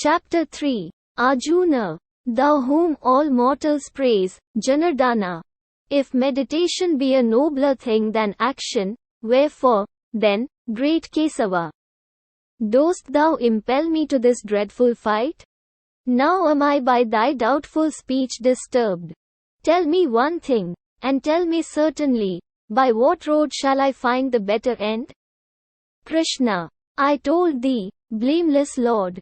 Chapter 3. Arjuna, thou whom all mortals praise, Janardana. If meditation be a nobler thing than action, wherefore, then, great Kesava, dost thou impel me to this dreadful fight? Now am I by thy doubtful speech disturbed. Tell me one thing, and tell me certainly, by what road shall I find the better end? Krishna, I told thee, blameless Lord,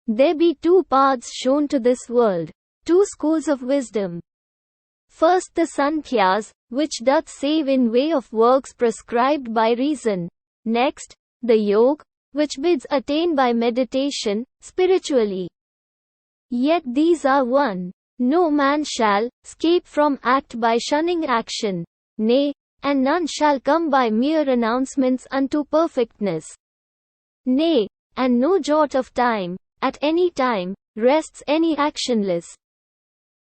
there be two paths shown to this world, two schools of wisdom. First the Sankhyas, which doth save in way of works prescribed by reason. Next, the Yog, which bids attain by meditation, spiritually. Yet these are one. No man shall escape from act by shunning action. Nay, and none shall come by mere announcements unto perfectness. Nay, and no jot of time, at any time, rests any actionless.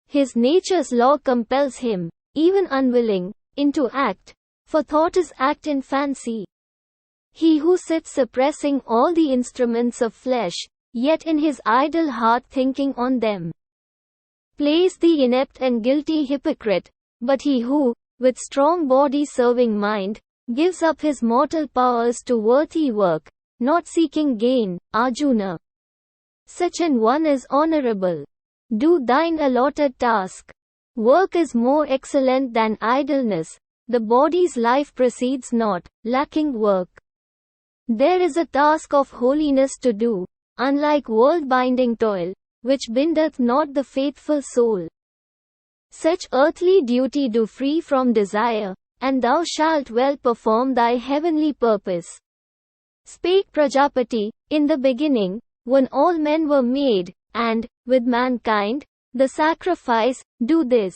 His nature's law compels him, even unwilling, into act, for thought is act in fancy. He who sits suppressing all the instruments of flesh, yet in his idle heart thinking on them, plays the inept and guilty hypocrite, but he who, with strong body serving mind, gives up his mortal powers to worthy work, not seeking gain, Arjuna, such an one is honorable. Do thine allotted task. Work is more excellent than idleness. The body's life proceeds not, lacking work. There is a task of holiness to do, unlike world-binding toil, which bindeth not the faithful soul. Such earthly duty do free from desire, and thou shalt well perform thy heavenly purpose. Spake Prajapati, in the beginning, when all men were made, and, with mankind, the sacrifice, do this.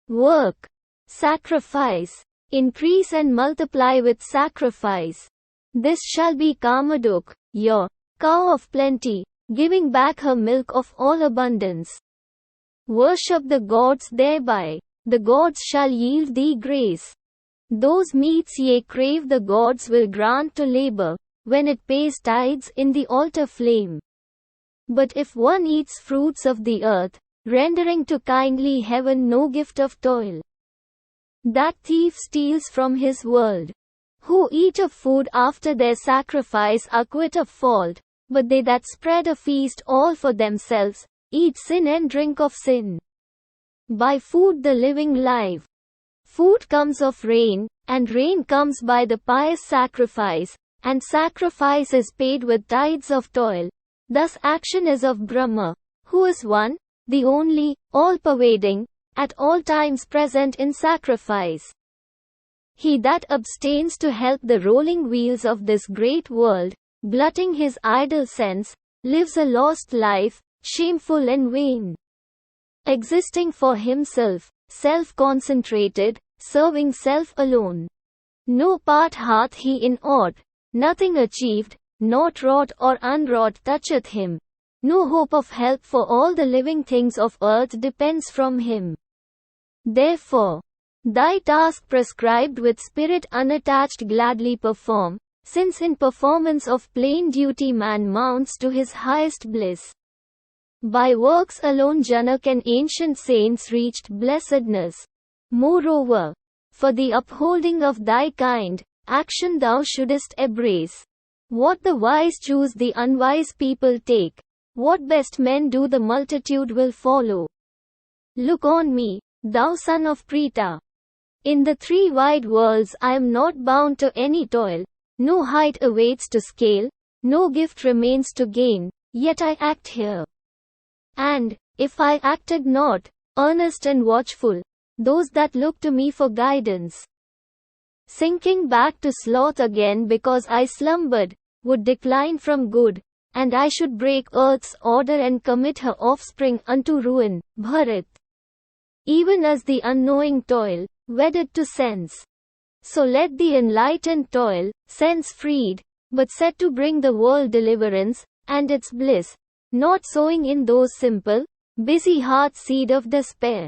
Work. Sacrifice. Increase and multiply with sacrifice. This shall be Kamaduk, your cow of plenty, giving back her milk of all abundance. Worship the gods thereby. The gods shall yield thee grace. Those meats ye crave the gods will grant to labor, when it pays tithes in the altar flame. But if one eats fruits of the earth, rendering to kindly heaven no gift of toil, that thief steals from his world. Who eat of food after their sacrifice are quit of fault, but they that spread a feast all for themselves, eat sin and drink of sin. By food the living live. Food comes of rain, and rain comes by the pious sacrifice, and sacrifice is paid with tithes of toil. Thus action is of Brahma, who is one, the only, all-pervading, at all times present in sacrifice. He that abstains to help the rolling wheels of this great world, glutting his idle sense, lives a lost life, shameful and vain. Existing for himself, self-concentrated, serving self alone. No part hath he in aught, nothing achieved, naught wrought or unwrought toucheth him. No hope of help for all the living things of earth depends from him. Therefore, thy task prescribed with spirit unattached gladly perform, since in performance of plain duty man mounts to his highest bliss. By works alone Janak and ancient saints reached blessedness. Moreover, for the upholding of thy kind, action thou shouldest embrace. What the wise choose the unwise people take. What best men do the multitude will follow. Look on me, thou son of Prita. In the three wide worlds I am not bound to any toil. No height awaits to scale, no gift remains to gain, yet I act here. And, if I acted not, earnest and watchful, those that look to me for guidance, sinking back to sloth again because I slumbered, would decline from good, and I should break earth's order and commit her offspring unto ruin, Bharat. Even as the unknowing toil, wedded to sense. So let the enlightened toil, sense freed, but set to bring the world deliverance, and its bliss, not sowing in those simple, busy hearts seed of despair.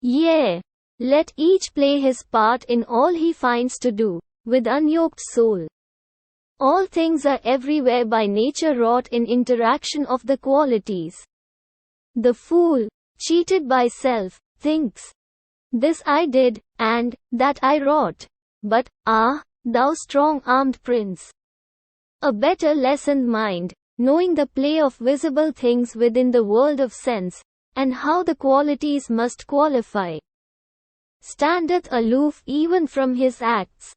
Yea, let each play his part in all he finds to do, with unyoked soul. All things are everywhere by nature wrought in interaction of the qualities. The fool, cheated by self, thinks, "This I did, and that I wrought." But, ah, thou strong-armed prince! A better lessoned mind, knowing the play of visible things within the world of sense, and how the qualities must qualify, standeth aloof even from his acts.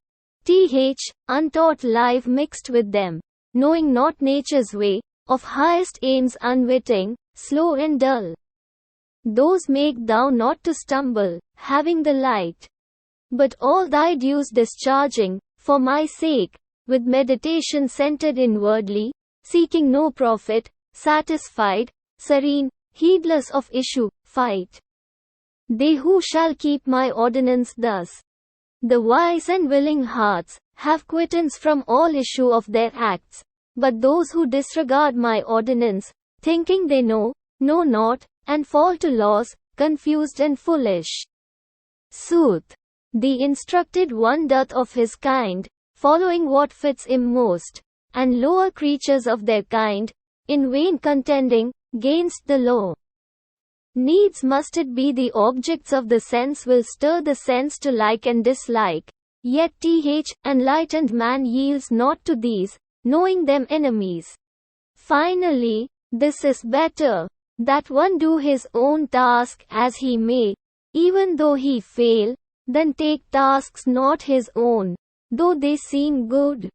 Untaught life mixed with them, knowing not nature's way, of highest aims unwitting, slow and dull. Those make thou not to stumble, having the light. But all thy dues discharging, for my sake, with meditation centered inwardly, seeking no profit, satisfied, serene, heedless of issue, fight. They who shall keep my ordinance thus, the wise and willing hearts, have quittance from all issue of their acts. But those who disregard my ordinance, thinking they know not, and fall to loss, confused and foolish. Sooth, the instructed one doth of his kind, following what fits him most, and lower creatures of their kind, in vain contending, gainst the law. Needs must it be the objects of the sense will stir the sense to like and dislike, yet enlightened man yields not to these, knowing them enemies. Finally, this is better, that one do his own task as he may, even though he fail, than take tasks not his own, though they seem good.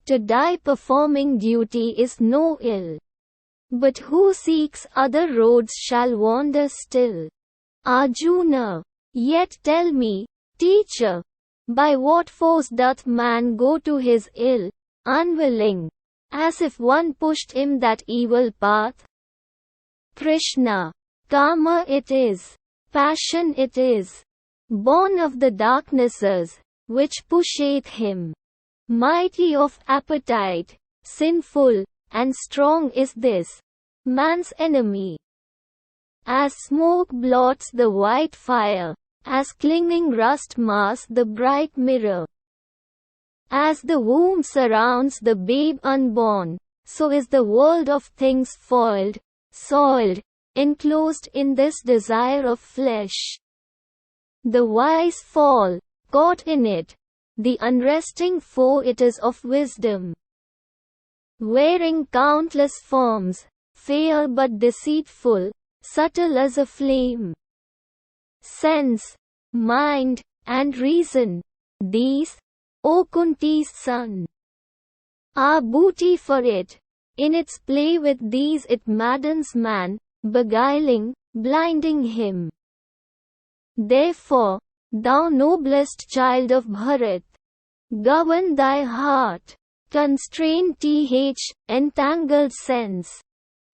To die performing duty is no ill. But who seeks other roads shall wander still. Arjuna, yet tell me, teacher, by what force doth man go to his ill, unwilling, as if one pushed him that evil path? Krishna, karma it is, passion it is, born of the darknesses, which pusheth him. Mighty of appetite, sinful, and strong is this, man's enemy. As smoke blots the white fire, as clinging rust mars the bright mirror. As the womb surrounds the babe unborn, so is the world of things foiled, soiled, enclosed in this desire of flesh. The wise fall, caught in it, the unresting foe it is of wisdom. Wearing countless forms, fair but deceitful, subtle as a flame. Sense, mind, and reason, these, O Kunti's son, are booty for it. In its play with these it maddens man, beguiling, blinding him. Therefore, thou noblest child of Bharat, govern thy heart. Constrain entangled sense.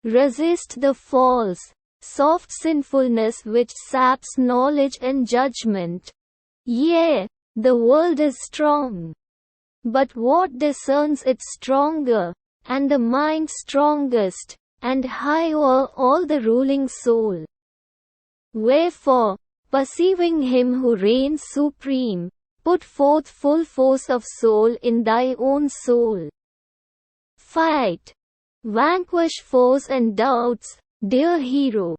Resist the false, soft sinfulness which saps knowledge and judgment. Yea, the world is strong. But what discerns it stronger, and the mind strongest, and high o'er all the ruling soul? Wherefore, perceiving him who reigns supreme, put forth full force of soul in thy own soul. Fight. Vanquish foes and doubts, dear hero.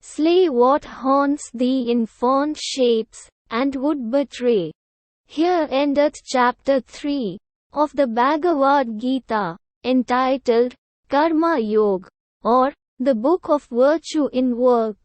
Slay what haunts thee in fond shapes, and would betray. Here endeth chapter 3 of the Bhagavad Gita, entitled Karma Yoga, or the Book of Virtue in Work.